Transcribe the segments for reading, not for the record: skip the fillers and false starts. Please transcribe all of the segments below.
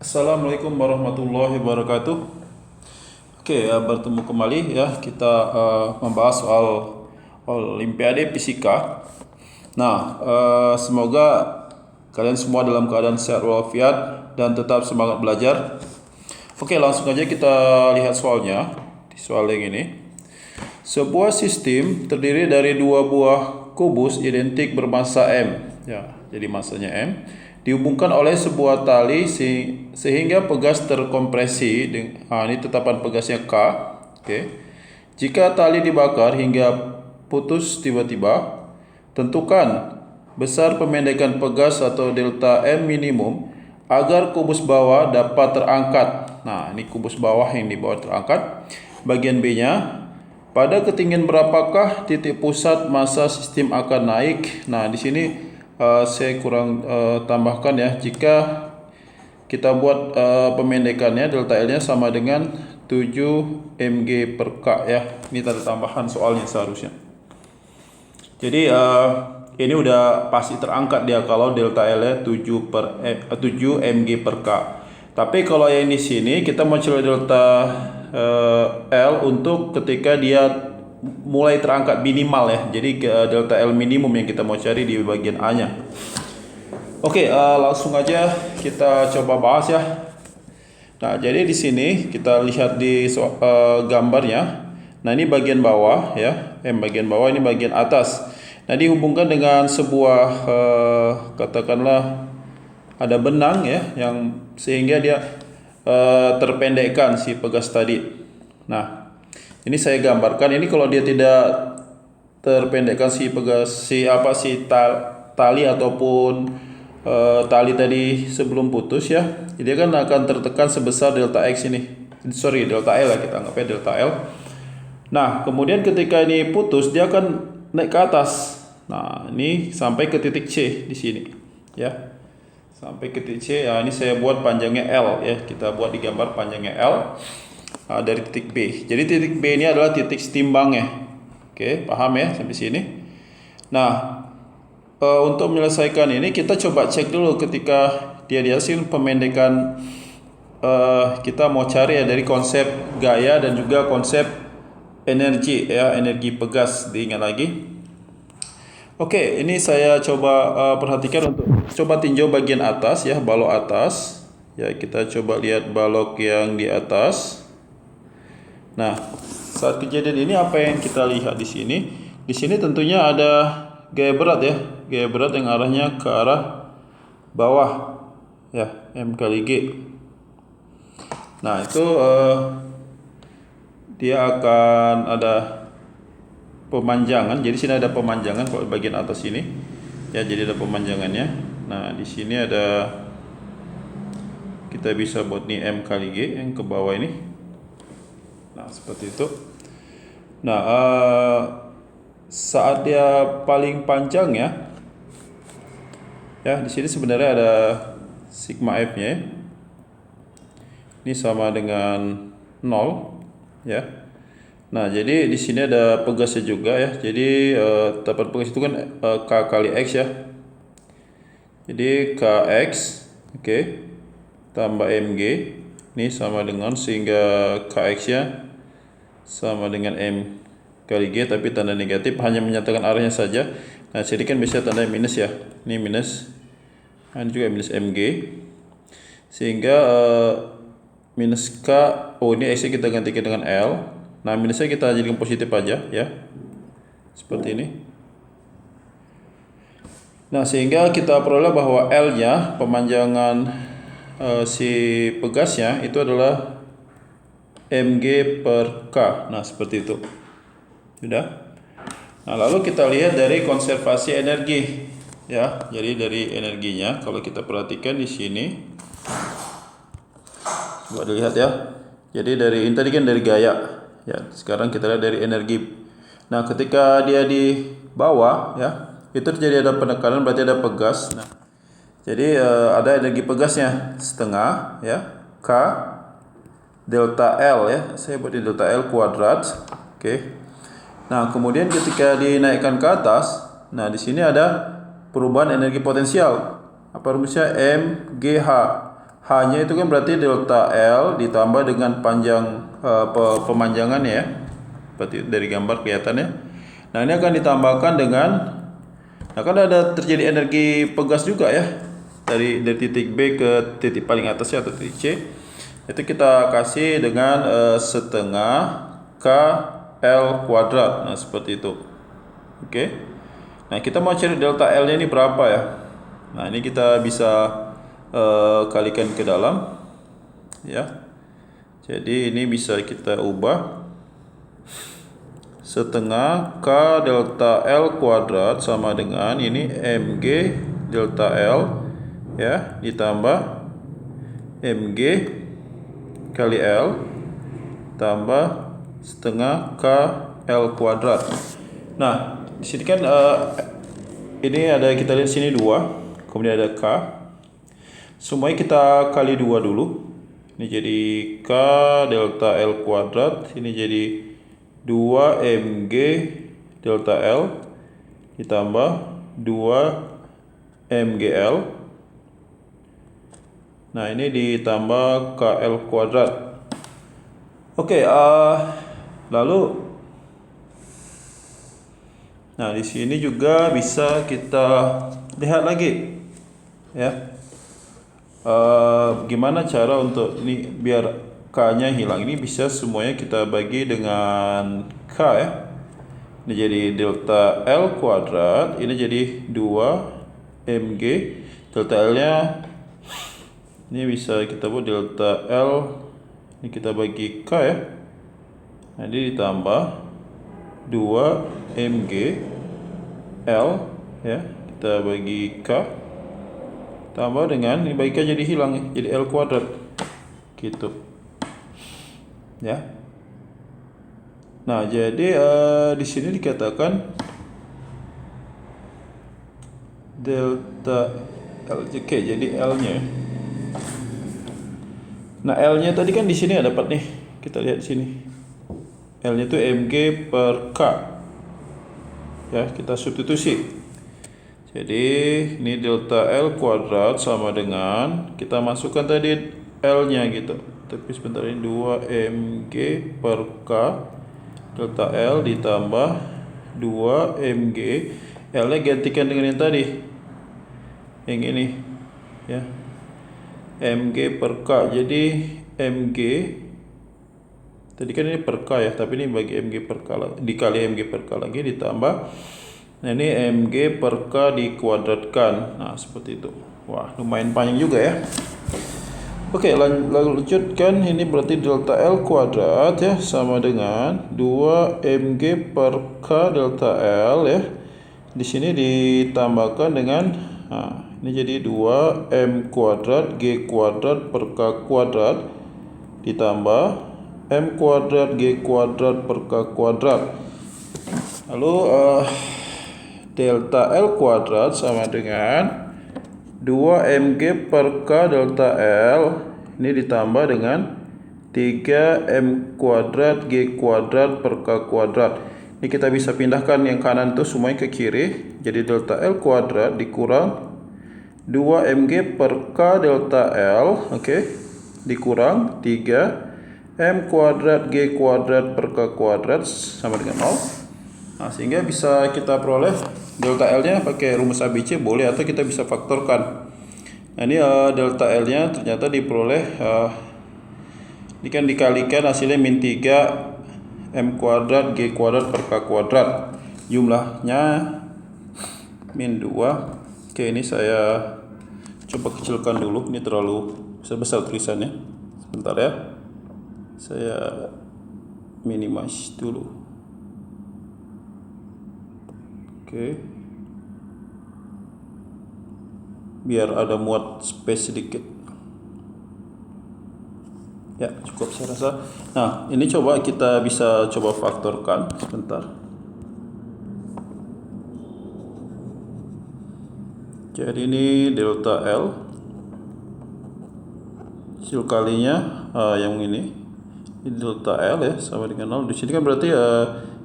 Assalamualaikum warahmatullahi wabarakatuh. Oke, bertemu kembali ya. Kita membahas soal Olimpiade Fisika. Nah, semoga kalian semua dalam keadaan sehat walafiat dan tetap semangat belajar. Oke, langsung aja kita lihat soalnya. Di soal yang ini, sebuah sistem terdiri dari dua buah kubus identik bermassa M. Ya, jadi massanya M. Dihubungkan oleh sebuah tali sehingga pegas terkompresi. Ini tetapan pegasnya K. Oke. Jika tali dibakar hingga putus tiba-tiba, tentukan besar pemendekan pegas atau delta M minimum agar kubus bawah dapat terangkat. Nah, ini kubus bawah yang di bawah terangkat. Bagian B-nya, pada ketinggian berapakah titik pusat massa sistem akan naik? Nah, di sini saya kurang tambahkan ya. Jika kita buat pemendekannya, delta L-nya sama dengan 7 mg per K ya. Ini tanda tambahan soalnya seharusnya. Jadi ini udah pasti terangkat dia kalau delta L-nya 7 mg per K. Tapi kalau yang di sini kita mau cari delta L untuk ketika dia mulai terangkat minimal ya. Jadi delta L minimum yang kita mau cari di bagian A-nya. Oke, langsung aja kita coba bahas ya. Nah, jadi di sini kita lihat di gambarnya. Nah, ini bagian bawah ya. Bagian bawah, ini bagian atas. Nah, dihubungkan dengan sebuah katakanlah ada benang ya, yang sehingga dia terpendekkan si pegas tadi. Nah, ini saya gambarkan. Ini kalau dia tidak terpendekkan si pegas tali ataupun tali tadi sebelum putus ya, dia kan akan tertekan sebesar delta X ini. Delta L ya, kita anggapnya delta L. Nah, kemudian ketika ini putus, dia akan naik ke atas. Nah, ini sampai ke titik C di sini ya. Sampai ke titik C. Nah, ini saya buat panjangnya L ya. Kita buat di gambar panjangnya L. Dari titik B. Jadi titik B ini adalah titik setimbangnya. Oke, paham ya sampai sini? Nah, untuk menyelesaikan ini kita coba cek dulu ketika dia hasil pemendekan. Kita mau cari ya dari konsep gaya dan juga konsep energi ya, energi pegas, diingat lagi. Oke, ini saya coba perhatikan untuk coba tinjau bagian atas ya, balok atas. Ya, kita coba lihat balok yang di atas. Nah, saat kejadian ini apa yang kita lihat di sini? Di sini tentunya ada gaya berat ya, gaya berat yang arahnya ke arah bawah ya, M kali G. Nah, itu dia akan ada pemanjangan. Jadi sini ada pemanjangan kalau bagian atas ini. Ya, jadi ada pemanjangannya. Nah, di sini ada, kita bisa buat nih M kali G yang ke bawah ini. Nah, seperti itu. Nah, saat dia paling panjang ya, di sini sebenarnya ada sigma F-nya ya. Ini sama dengan 0 ya. Nah, jadi di sini ada pegasnya juga ya. Jadi tetapan pegas itu kan K kali X ya. Jadi Kx, oke, tambah Mg ini sama dengan, sehingga Kx-nya sama dengan M kali G, tapi tanda negatif, hanya menyatakan arahnya saja. Nah, jadi kan bisa tanda minus ya. Ini minus. Nah, ini juga minus Mg. Sehingga minus K, ini X-nya kita gantikan dengan L. Nah, minusnya kita jadikan positif aja ya. Seperti ini. Nah, sehingga kita peroleh bahwa L-nya, pemanjangan si pegasnya itu adalah Mg per K. Nah, seperti itu. Sudah. Nah, lalu kita lihat dari konservasi energi ya. Jadi dari energinya, kalau kita perhatikan di sini, coba dilihat ya. Jadi dari ini tadi kan dari gaya ya. Sekarang kita lihat dari energi. Nah, ketika dia di bawah ya, itu terjadi ada penekanan, berarti ada pegas. Nah, jadi ada energi pegasnya setengah ya, K delta L ya. Saya buat di delta L kuadrat. Oke. Nah, kemudian ketika dinaikkan ke atas, nah di sini ada perubahan energi potensial. Apa rumusnya? MGH. H-nya itu kan berarti delta L ditambah dengan panjang pemanjangannya ya. Berarti dari gambar kelihatan ya. Nah, ini akan ditambahkan dengan, nah kan ada terjadi energi pegas juga ya. Dari titik B ke titik paling atasnya atau titik C. Itu kita kasih dengan setengah KL kuadrat. Nah, seperti itu. Oke. Nah, kita mau cari delta L-nya ini berapa ya? Nah, ini kita bisa kalikan ke dalam ya. Jadi ini bisa kita ubah setengah K delta L kuadrat sama dengan ini mg delta L ya ditambah mg kali L tambah setengah K L kuadrat. Nah, di sini kan ini ada, kita lihat sini 2, kemudian ada K. Semuanya kita kali 2 dulu. Ini jadi K delta L kuadrat, ini jadi 2 mg delta L ditambah 2 mgl. Nah, ini ditambah KL kuadrat. Oke, lalu nah di sini juga bisa kita lihat lagi ya. Gimana cara untuk ini biar K-nya hilang? Ini bisa semuanya kita bagi dengan K ya. Ini jadi delta L kuadrat, ini jadi 2 mg. Delta L-nya ini bisa kita buat delta L, ini kita bagi K ya. Nah, ini ditambah 2 mg L ya, kita bagi K tambah dengan ini baiknya jadi hilang jadi L kuadrat gitu ya. Nah, jadi di sini dikatakan delta L, oke, jadi L-nya. Nah, L-nya tadi kan di sini ada dapat nih, kita lihat di sini L-nya itu mg per K ya, kita substitusi. Jadi ini delta L kuadrat sama dengan, kita masukkan tadi L-nya gitu. Tapi sebentar, ini 2 mg per K delta L ditambah 2 mg. L-nya gantikan dengan yang tadi, yang ini ya, mg per K. Jadi mg tadi kan ini per K ya, tapi ini bagi mg per K dikali mg per K lagi ditambah, nah ini mg per K dikuadratkan. Nah, seperti itu. Wah, lumayan panjang juga ya. Oke, lanjutkan. Ini berarti delta L kuadrat ya sama dengan 2 mg per K delta L ya. Di sini ditambahkan dengan, nah, ini jadi 2 m kuadrat G kuadrat per K kuadrat ditambah m kuadrat G kuadrat per K kuadrat. Lalu delta L kuadrat sama dengan 2 mg per K delta L ini ditambah dengan 3 m kuadrat G kuadrat per K kuadrat. Ini kita bisa pindahkan yang kanan tuh semuanya ke kiri. Jadi delta L kuadrat dikurang 2 mg per K delta L, oke, dikurang 3 m kuadrat G kuadrat per K kuadrat sama dengan 0. Nah, sehingga bisa kita peroleh delta L-nya pakai rumus ABC boleh, atau kita bisa faktorkan. Nah, ini delta L-nya ternyata diperoleh, ini kan dikalikan hasilnya min 3 m kuadrat G kuadrat per K kuadrat. Jumlahnya min 2. Oke, ini saya coba kecilkan dulu, ini terlalu besar tulisannya. Sebentar ya, saya minimize dulu. Oke, biar ada muat space sedikit ya, cukup saya rasa. Nah, ini coba kita bisa coba faktorkan sebentar. Jadi ini delta L hasil kalinya yang ini delta L ya sama dengan 0. Di sini kan berarti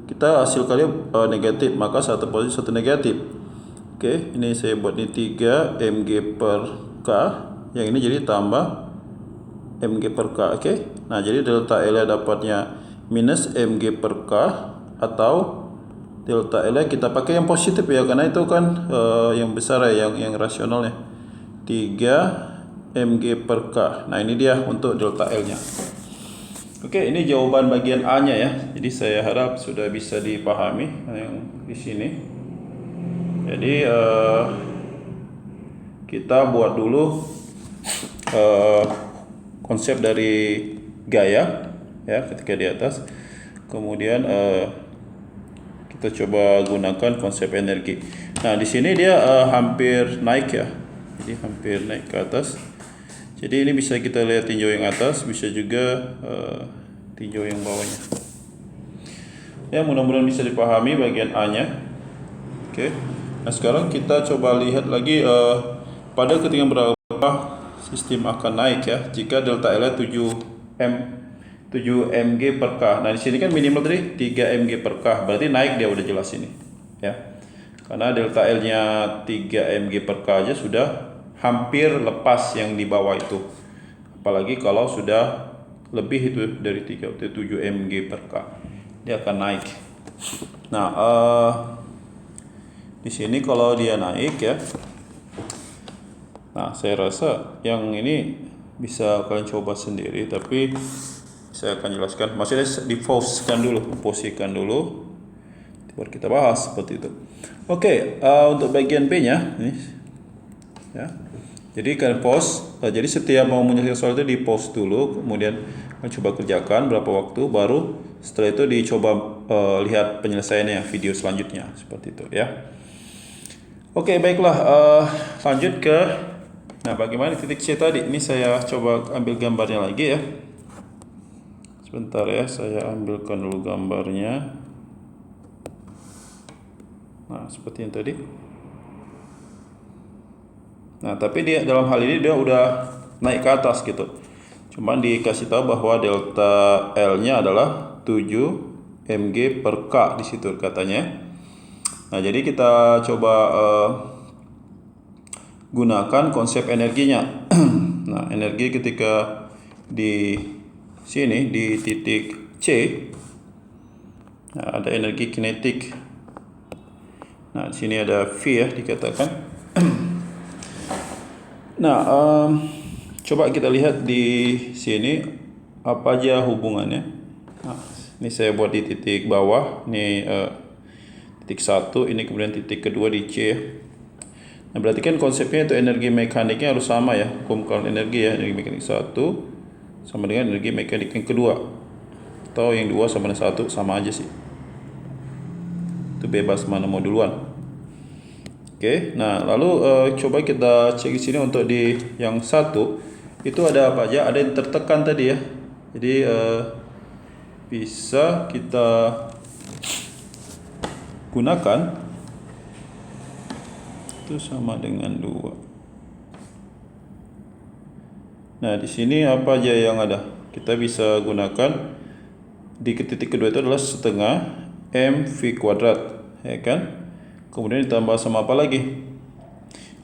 kita hasil kalinya negatif, maka satu positif satu negatif. Oke, ini saya buat ini 3 mg per K, yang ini jadi tambah mg per K. Oke. Nah, jadi delta L dapatnya minus mg per K, atau delta L kita pakai yang positif ya, karena itu kan yang besar ya, yang rasionalnya 3 mg per K. Nah, ini dia untuk delta L nya. Oke, ini jawaban bagian A nya ya. Jadi saya harap sudah bisa dipahami yang di sini. Jadi kita buat dulu konsep dari gaya ya ketika di atas. Kemudian kita coba gunakan konsep energi. Nah, di sini dia hampir naik ya. Jadi hampir naik ke atas. Jadi ini bisa kita lihat tinjau yang atas, bisa juga tinjau yang bawahnya. Ya, mudah-mudahan bisa dipahami bagian A-nya. Oke. Nah, sekarang kita coba lihat lagi pada ketinggian berapa sistem akan naik ya. Jika delta L 7 mg per K. Nah, di sini kan minimal tadi 3 mg per K, berarti naik dia udah jelas ini ya. Karena delta L-nya 3 mg per K aja sudah hampir lepas yang di bawah itu. Apalagi kalau sudah lebih itu dari 7 mg per K, dia akan naik. Nah, di sini kalau dia naik ya. Nah, saya rasa yang ini bisa kalian coba sendiri, tapi saya akan jelaskan. Maksudnya diposisikan dulu, baru kita bahas seperti itu. Oke, untuk bagian B-nya ini ya. Jadi kalian pause. Jadi setiap mau menyelesaikan soal itu di pause dulu, kemudian kalian coba kerjakan berapa waktu, baru setelah itu dicoba lihat penyelesaiannya video selanjutnya seperti itu ya. Oke, baiklah, lanjut ke bagaimana titik C tadi. Ini saya coba ambil gambarnya lagi ya. Sebentar ya, saya ambilkan dulu gambarnya. Nah, seperti yang tadi. Nah, tapi dia dalam hal ini dia udah naik ke atas gitu. Cuman dikasih tahu bahwa delta L-nya adalah 7 mg per K di situ katanya. Nah, jadi kita coba gunakan konsep energinya. Nah, energi ketika di sini di titik C, nah, ada energi kinetik. Nah, di sini ada V ya dikatakan. Nah, coba kita lihat di sini apa aja hubungannya. Nah, ini saya buat di titik bawah. Ini titik 1, ini kemudian titik kedua di C ya. Nah, berarti kan konsepnya itu energi mekaniknya harus sama ya. Hukum current energi ya, energi mekanik 1 sama dengan energi mekanik yang kedua. Atau yang 2 sama dengan 1 sama aja sih. Itu bebas mana mau duluan. Oke, nah lalu coba kita cek di sini untuk di yang 1 itu ada apa aja? Ada yang tertekan tadi ya. Jadi bisa kita gunakan itu sama dengan 2. Nah, di sini apa aja yang ada? Kita bisa gunakan di titik kedua itu adalah setengah mv kuadrat, ya kan? Kemudian ditambah sama apa lagi?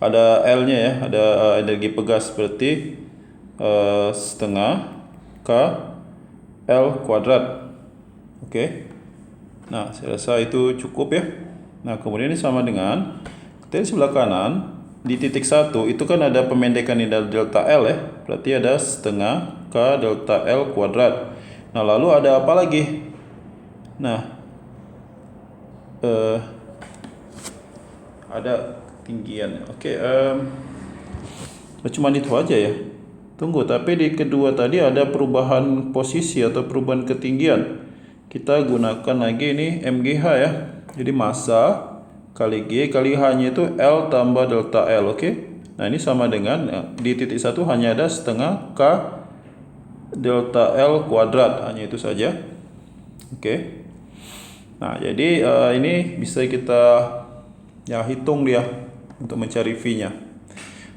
Ada L-nya ya, ada energi pegas berarti setengah K L kuadrat. Oke. Nah, saya rasa itu cukup ya. Nah, kemudian ini sama dengan di sebelah kanan di titik 1 itu kan ada pemendekan di delta L ya. Berarti ada setengah K delta L kuadrat. Nah, lalu ada apa lagi? Nah, ada ketinggian. Oke, cuma itu aja ya. Tunggu, tapi di kedua tadi ada perubahan posisi atau perubahan ketinggian. Kita gunakan lagi ini MGH ya. Jadi massa kali G kali H-nya itu L tambah delta L, oke? Nah, ini sama dengan di titik 1 hanya ada setengah K delta L kuadrat, hanya itu saja. Oke. Nah, jadi ini bisa kita ya hitung dia untuk mencari V-nya.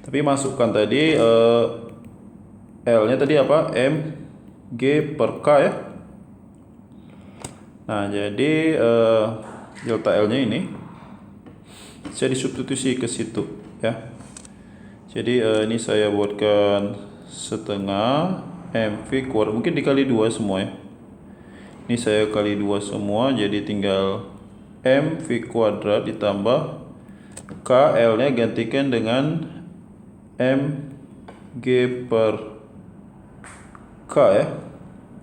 Tapi masukkan tadi L-nya tadi apa? M G per K ya. Nah, jadi delta L-nya ini saya disubstitusi ke situ ya. Jadi ini saya buatkan setengah mv kuadrat, mungkin dikali 2 semua ya. Ini saya kali 2 semua, jadi tinggal mv kuadrat ditambah k, L nya gantikan dengan mg per k ya,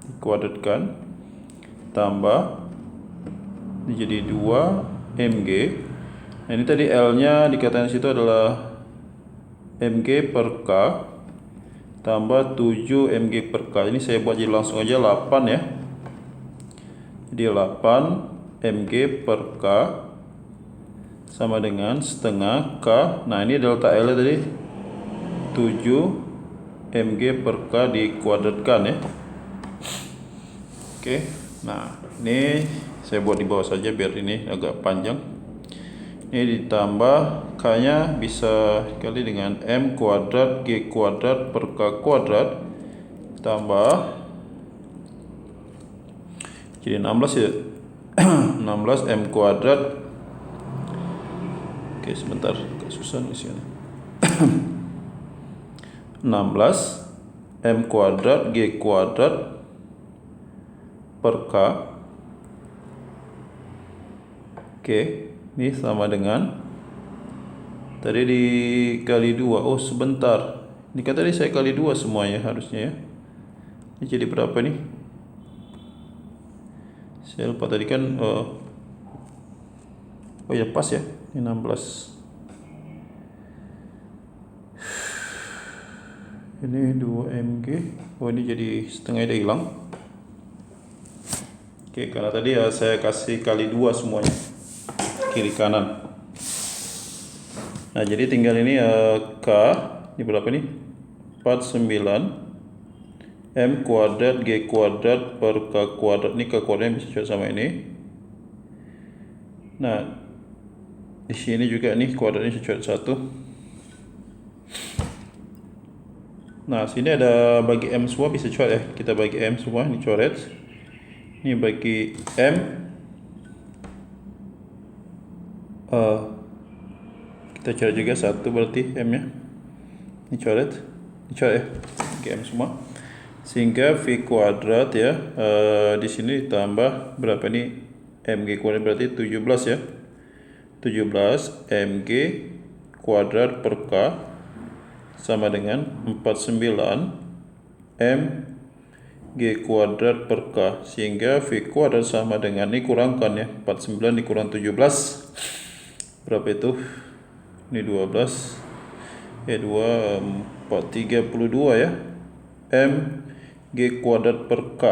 dikuadratkan, tambah ini jadi 2 mg. Nah, ini tadi L nya dikatakan situ adalah mg per k tambah 7 mg per k. Ini saya buat jadi langsung aja 8 ya. Jadi 8 mg per k sama dengan setengah k. Nah, ini delta L tadi 7 mg per k dikuadratkan ya. Oke. Nah, ini saya buat di bawah saja biar ini agak panjang. Ini ditambah k nya bisa dikali dengan m kuadrat g kuadrat per k kuadrat tambah jadi 16 ya. 16 m kuadrat. Oke, sebentar, agak susah di sini. 16 m kuadrat g kuadrat per k. Oke, ini sama dengan tadi dikali 2. Oh, sebentar. Ini kan tadi saya kali 2 semuanya harusnya ya. Ini jadi berapa nih? Saya lupa tadi kan oh ya, pas ya. Ini 16. Ini 2 mg. Oh, ini jadi setengah udah hilang. Oke, karena tadi ya saya kasih kali 2 semuanya, kiri kanan. Nah, jadi tinggal ini k, ini berapa nih? 49 m kuadrat g kuadrat per k kuadrat. Ini k kuadratnya bisa coba sama ini. Nah, di sini juga nih kuadratnya bisa coba 1. Nah, sini ada bagi m semua bisa coret ya. Kita bagi m semua, ini coret. Ini bagi m. Kita coret juga 1 berarti m nya. Ini coret ya. Bagi m semua. Sehingga v kuadrat ya, di sini ditambah berapa nih? Mg kuadrat berarti 17 ya. 17 mg kuadrat per k sama dengan 49 m g kuadrat per k, sehingga v kuadrat sama dengan, ini kurangkan ya, 49 dikurang 17 berapa itu? Ini 12 ya, 2 4 32 ya, m g kuadrat per k.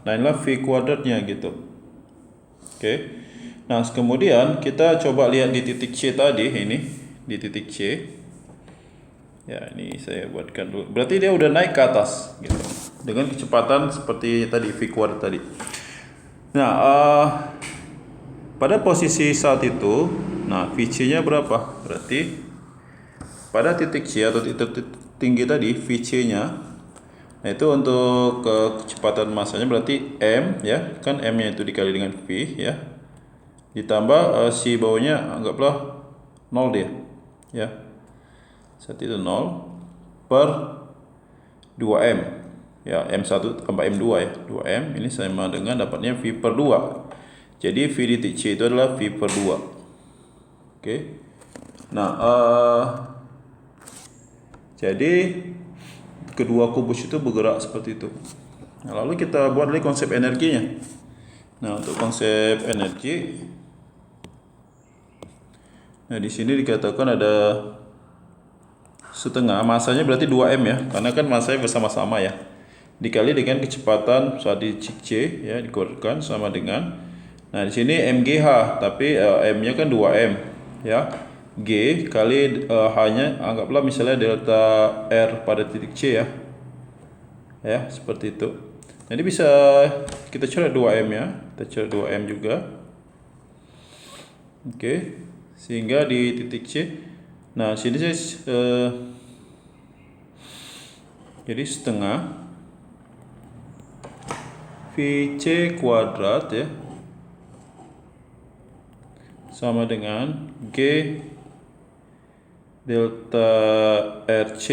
Nah, inilah v kuadratnya gitu. Oke. Nah, kemudian kita coba lihat di titik C tadi, ini di titik C. Ya, ini saya buatkan dulu. Berarti dia udah naik ke atas gitu. Dengan kecepatan seperti tadi v kuadrat tadi. Nah, pada posisi saat itu, nah Vc-nya berapa? Berarti pada titik C atau titik tinggi tadi, Vc-nya, nah itu untuk kecepatan masanya berarti m ya, kan m-nya itu dikali dengan v ya, ditambah si bawahnya anggaplah 0 dia ya. Saat itu 0 per 2m ya, m1 tambah m2 ya, 2m ini sama dengan dapatnya v per 2. Jadi v di titik C itu adalah v per 2. Oke. Nah, jadi kedua kubus itu bergerak seperti itu. Nah, lalu kita buat lagi konsep energinya. Nah, untuk konsep energi, nah di sini dikatakan ada setengah, masanya berarti 2m ya, karena kan masanya bersama-sama ya, dikali dengan kecepatan saat di titik C ya, dikuadratkan sama dengan, nah di sini mgh, tapi m-nya kan 2m ya, g kali h-nya anggaplah misalnya delta R pada titik C ya. Ya, seperti itu. Jadi bisa kita coret 2m ya, kita coret 2m juga. Oke, sehingga di titik C, nah sini saya jadi setengah Vc kuadrat ya sama dengan G delta RC.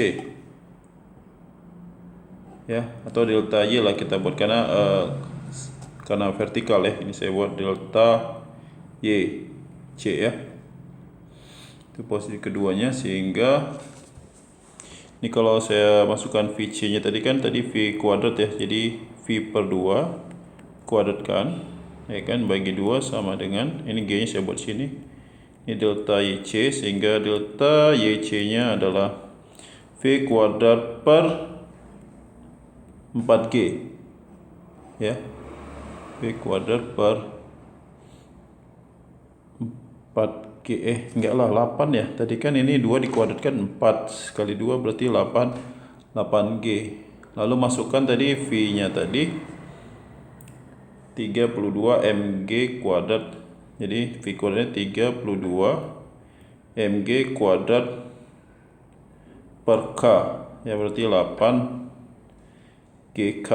ya, atau delta Y lah kita buat karena vertikal ya. Ini saya buat delta Y C ya. Itu posisi keduanya, sehingga ini kalau saya masukkan VC nya tadi V kuadrat ya, jadi V per 2 kuadratkan ya kan, bagi 2 sama dengan ini G nya saya buat sini, ini delta YC, sehingga delta YC nya adalah V kuadrat per 4G ya, V kuadrat per 4G, enggak lah 8 ya, tadi kan ini 2 dikuadratkan 4 kali 2 berarti 8G. Lalu masukkan tadi V nya tadi 32 mg kuadrat, jadi V kuadratnya 32 mg kuadrat per K ya, berarti 8 GK.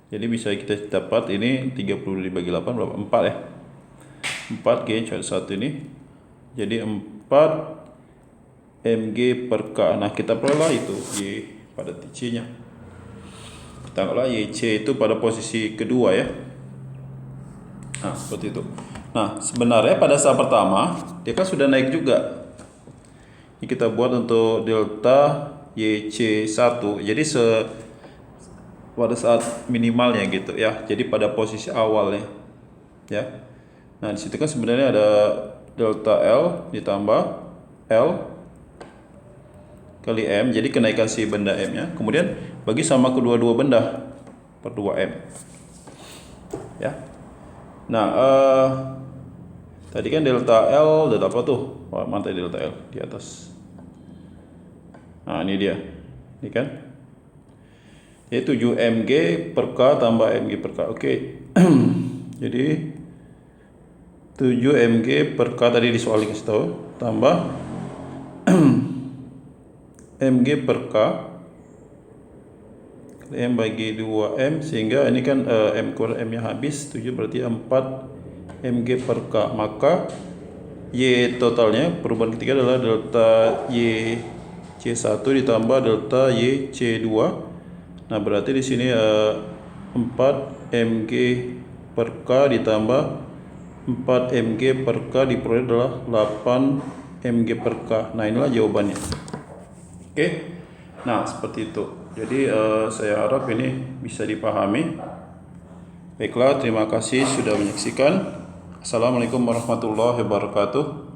Jadi bisa kita dapat ini 30 dibagi 8 berapa? 4 ya, 4 G coret 1 ini, jadi 4 mg per K. Nah kita peroleh itu Y pada C nya, kita anggaplah YC itu pada posisi kedua ya. Nah seperti itu. Nah sebenarnya pada saat pertama dia kan sudah naik juga. Ini kita buat untuk delta YC1, jadi pada saat minimalnya gitu ya, jadi pada posisi awalnya ya. Nah di situ kan sebenarnya ada delta L ditambah L kali M, jadi kenaikan si benda M nya, kemudian bagi sama kedua-dua benda per 2M ya. Nah tadi kan delta L delta apa tuh? Wah, mana tadi delta L di atas. Nah ini dia, ini kan, yaitu 7 mg per K tambah mg per K. Oke. Jadi 7 mg per K tadi di soal dikasih tahu, tambah mg per K M bagi 2M, sehingga ini kan M kuadrat, M nya habis 7 berarti 4 mg per K. Maka Y totalnya perubahan ketiga adalah delta Y C1 ditambah delta Y C2. Nah berarti di sini 4 mg per K ditambah 4 mg per K diperoleh adalah 8 mg per K. Nah inilah jawabannya. Oke. Nah seperti itu. Jadi saya harap ini bisa dipahami. Baiklah, terima kasih sudah menyaksikan. Assalamualaikum warahmatullahi wabarakatuh.